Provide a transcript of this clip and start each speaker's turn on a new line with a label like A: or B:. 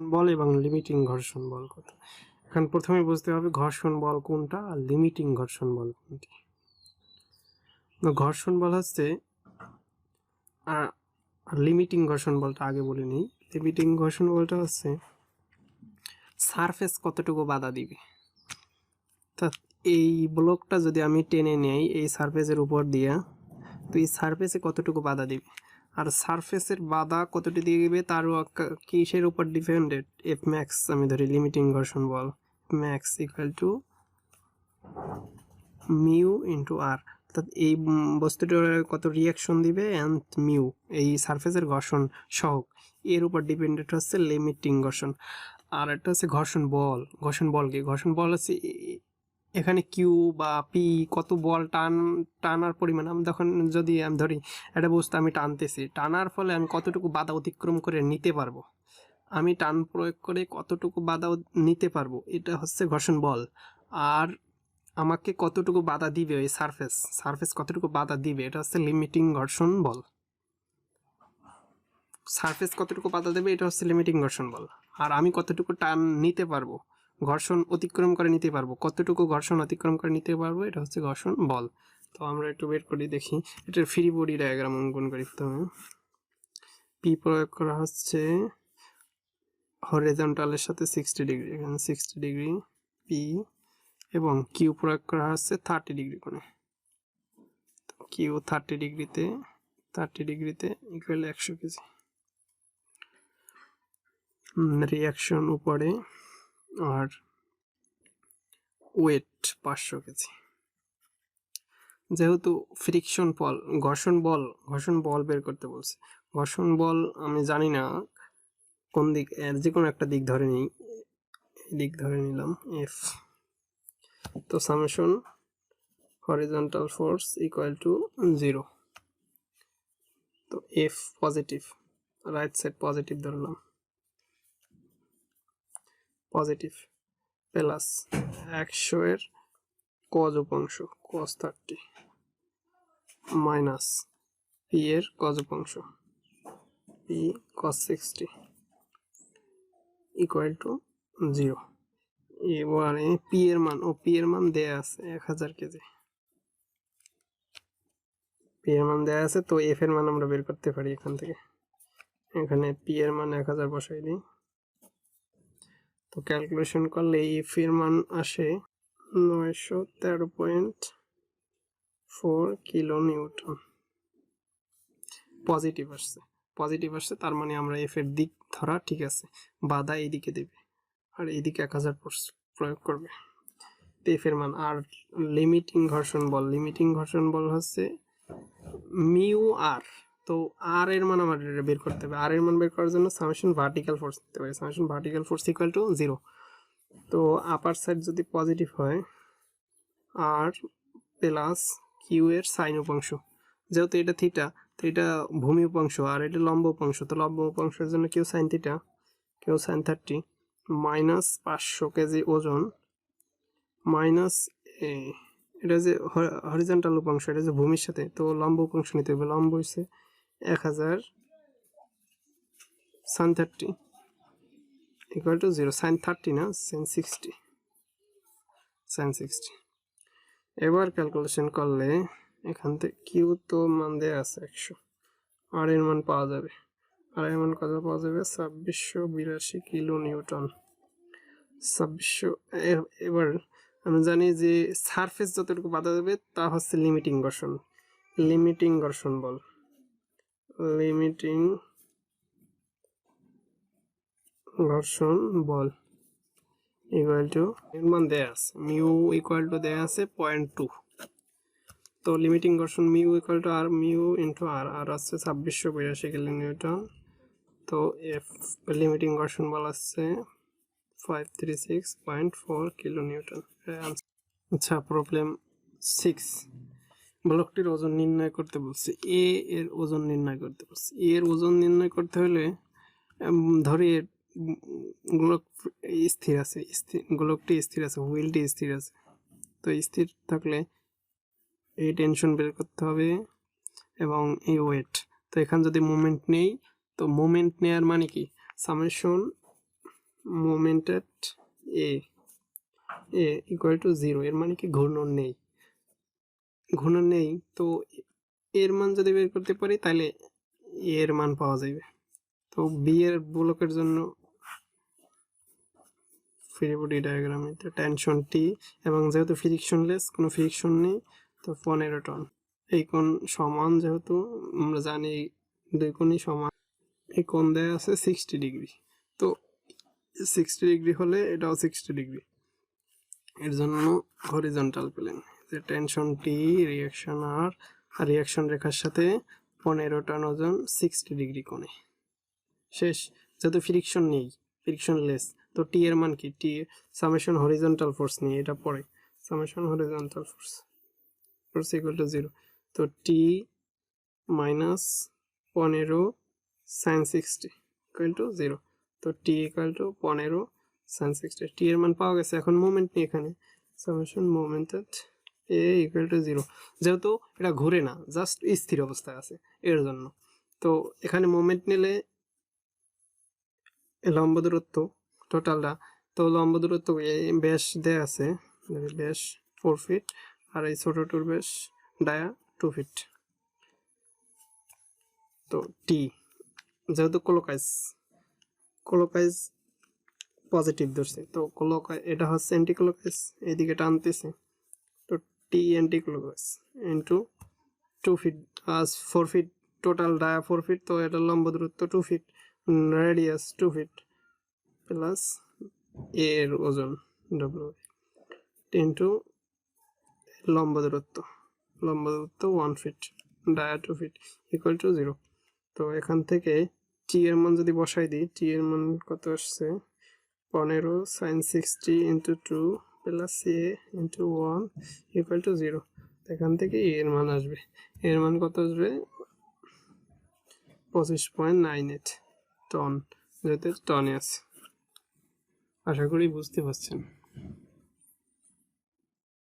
A: বল এবং লিমিটিং ঘর্ষণ বল কত। এখন প্রথমে বুঝতে হবে ঘর্ষণ বল কোনটা আর লিমিটিং ঘর্ষণ বল কোনটি। ঘর্ষণ বল হচ্ছে আর লিমিটিং ঘর্ষণ বলটা আগে বলে নিই। লিমিটিং ঘর্ষণ বলটা হচ্ছে সারফেস কতটুকু বাধা দিবে। তা এই ব্লকটা যদি আমি টেনে নেই এই সারফেসের উপর দিয়ে, তো এই সারফেসে কতটুকু বাধা দিবে, আর সারফেসের বাধা কতটি দিয়ে দিবে তার কিসের উপর ডিপেন্ডেড, এফ ম্যাক্স আমি ধরি লিমিটিং ঘর্ষণ বল max equal to mu into R, অর্থাৎ এই বস্তুটার কত রিয়াকশন দিবে অ্যান্ড মিউ এই সারফেসের ঘর্ষণ সহগ এর উপর ডিপেন্ডেড হচ্ছে লিমিটিং ঘর্ষণ। আর একটা হচ্ছে ঘর্ষণ বল। ঘর্ষণ বল কি? ঘর্ষণ বল হচ্ছে এখানে কিউ বা পি কত বল টানার পরিমাণ, আমি তখন যদি আমি ধরি একটা বস্তু আমি টানতেছি, টানার ফলে আমি কতটুকু বাধা অতিক্রম করে নিতে পারবো, আমি টান প্রয়োগ করে কতটুকু বাধা নিতে পারবো, এটা হচ্ছে ঘর্ষণ বল। আর আমাকে কতটুকু বাধা দিবে ওই সারফেস কতটুকু বাধা দিবে এটা হচ্ছে লিমিটিং ঘর্ষণ বল। সারফেস কতটুকু বাধা দেবে এটা হচ্ছে লিমিটিং ঘর্ষণ বল। আর আমি কতটুকু টান নিতে পারবো, ঘর্ষণ অতিক্রম করে নিতে পারবো, কতটুকু ঘর্ষণ অতিক্রম করে নিতে পারবো এটা হচ্ছে ঘর্ষণ বল। তো আমরা একটু বের করি দেখি, এটার ফ্রি বডি ডায়াগ্রাম অঙ্কন করি। প্রথমে পি প্রয়োগ করা হচ্ছে হরিজন্টালের সাথে 60 ডিগ্রি, এখানে 60 ডিগ্রি পি, এবং কিউ প্রয়োগ করা হচ্ছে 30 ডিগ্রি কোণে। কিউ 30 ডিগ্রিতে ইকুয়াল 100 কেজি। রিয়াকশন উপরে আর ওয়েট 500 কেজি। যেহেতু ফ্রিকশন বল ঘর্ষণ বল বের করতে বলছে, ঘর্ষণ বল আমি জানি না কোন দিক, যে কোনো একটা দিক ধরে নিই, দিক ধরে নিলাম এফ। তো summation horizontal force equal to 0। তো F positive, right side positive ধরলাম, পজিটিভ প্লাস 100 এর কজ উপাংশ cos 30 মাইনাস পি এর কজ উপাংশ পি cos 60 ইকুয়াল টু 0। এবারে পি এর মান দেয়া আছে 1000 কেজি, পি এর মান দেয়া আছে। তো এফ এর মান আমরা বের করতে পারি এখান থেকে, এখানে পি এর মান 1000 বসাই দিই। তো ক্যালকুলেশন করলে এফ এর মান আসে 913.4 কিলো নিউটন। পজিটিভ আসছে, তার মানে আমরা এফ এর দিক ধরা ঠিক আছে, বাধা এইদিকে দেবে আর এইদিকে 1000 প্রয়োগ করবে। তো এফ এর মান। আর লিমিটিং ঘর্ষণ বল হচ্ছে মিউ আর। তো আর এর মান আমার বের করতে হবে, আর এর মান বের করার জন্য সামেশন ভার্টিক্যাল ফোর্স দিতে পারি, summation vertical force equal to 0। তো আপার সাইড যদি পজিটিভ হয় আর প্লাস কিউ এর সাইন উপাংশ, যেহেতু এটা থিটা তো এটা ভূমি উপাংশ আর এটা লম্ব উপাংশ, তো লম্ব উপাংশের জন্য Q sine theta, Q sine 30 minus 500 kg ওজন মাইনাস এটা যে হরিজন্টাল উপাংশ, এটা যে ভূমির সাথে, তো লম্ব উপাংশ নিতে হবে, লম্ব হচ্ছে 1000 সাইন 30 ইকুয়াল টু 0, সাইন 30 না সাইন 60। এবার ক্যালকুলেশন করলে এখান থেকে কিউ তো মান দেওয়া আছে 100, আর এর মান পাওয়া যাবে, আর এর মান কত পাওয়া যাবে 2682 কিলো নিউটন। 2600। এবার আমরা জানি যে সারফেস যতটুকু বাধা দেবে তা হচ্ছে লিমিটিং ঘর্ষণ বল, লিমিটিং ঘর্ষণ বল ইকুয়াল টু এর মান দেয়া আছে মিউ ইকুয়াল টু দেয়া আছে 0.2। তো লিমিটিং ঘর্ষণ mu equal to R mu into R, R আসছে 2682 কিলো নিউটন। তো এফ লিমিটিং ঘর্ষণ বল আসছে 536.4 কিলো নিউটন। আচ্ছা, প্রবলেম 6, ব্লকটির ওজন নির্ণয় করতে বলছে, এ এর ওজন নির্ণয় করতে বলছে। এর ওজন নির্ণয় করতে হলে ধরি গোলক স্থির আছে, গোলকটি স্থির আছে, হুইলটি স্থির আছে। তো স্থির থাকলে এই টেনশন বের করতে হবে এবং এই ওয়েট। তো এখানে যদি মোমেন্ট নেই, তো মোমেন্ট নেওয়ার মানে কি summation moment at A equal to 0, এর মানে কি ঘূর্ণন নেই, তো এর মান যদি বের করতে পারি তাহলে এর মান পাওয়া যাবে। তো বি এর ব্লকের জন্য ফ্রি বডি ডায়াগ্রামে তো টেনশন টি, এবং যেহেতু ফ্রিকশনলেস, কোনো ফ্রিকশন নেই, তো 15 টন। এই কোণ সমান, যেহেতু আমরা জানি দুই কোণই সমান, এই কোণ দেয়া আছে 60 ডিগ্রি, তো 60 ডিগ্রি হলে এটাও 60 ডিগ্রি, এর জন্য হরিজন্টাল প্লেন। যে টেনশন টি, রিয়াকশন আর রিয়াকশন রেখার সাথে 15 টন ওজন 60 ডিগ্রি কোণে। শেষ। যেহেতু ফ্রিকশন নেই, ফ্রিকশনলেস, তো টি এর মান কি? টি সামেশন হরিজন্টাল ফোর্স নিয়ে এটা পড়ে, summation horizontal force equal to 0, তো টি মাইনাস 15 সাইন 60 ইকুয়াল টু 0, তো টি ইকুয়াল টু 15 সাইন 60। টি এর মান পাওয়া গেছে, এখন মোমেন্ট নিয়ে এখানে summation moment at A equal to 0, যেহেতু এটা ঘুরে না, জাস্ট স্থির অবস্থায় আছে এর জন্য। তো এখানে মোমেন্ট নিলে লম্ব দূরত্ব টোটালটা, তো লম্ব দূরত্ব ব্যাস দেয়া আছে, ব্যাস 4 ফিট, আর এই ছোটটার ব্যাস ডায়া 2 ফিট। তো টি, যেহেতু ক্লোকাইজ পজিটিভ ধরছে, তো ক্লোকাইজ এটা হচ্ছে অ্যান্টি ক্লোকাইজ, এইদিকে টানতেছে, তো T anti clockwise into 2 feet, 4 feet total, dia 4 feet, তো এটা লম্ব দূরত্ব 2 ফিট, রেডিয়াস 2 ফিট, প্লাস এর ওজন ডব্লিউ ইন্টু লম্ব দূরত্ব 1 feet, dia 2 feet equal to 0। তো এখান থেকে টি এর মান যদি বসাই দিই, টি এর মান কত আসছে? 15 sine 60 into 2 plus A into 1 equal to 0। এখান থেকে এর মান আসবে, এর মান কত আসবে? 25.98 টন, যেহেতু টনে আছে। আশা করি বুঝতে পারছেন।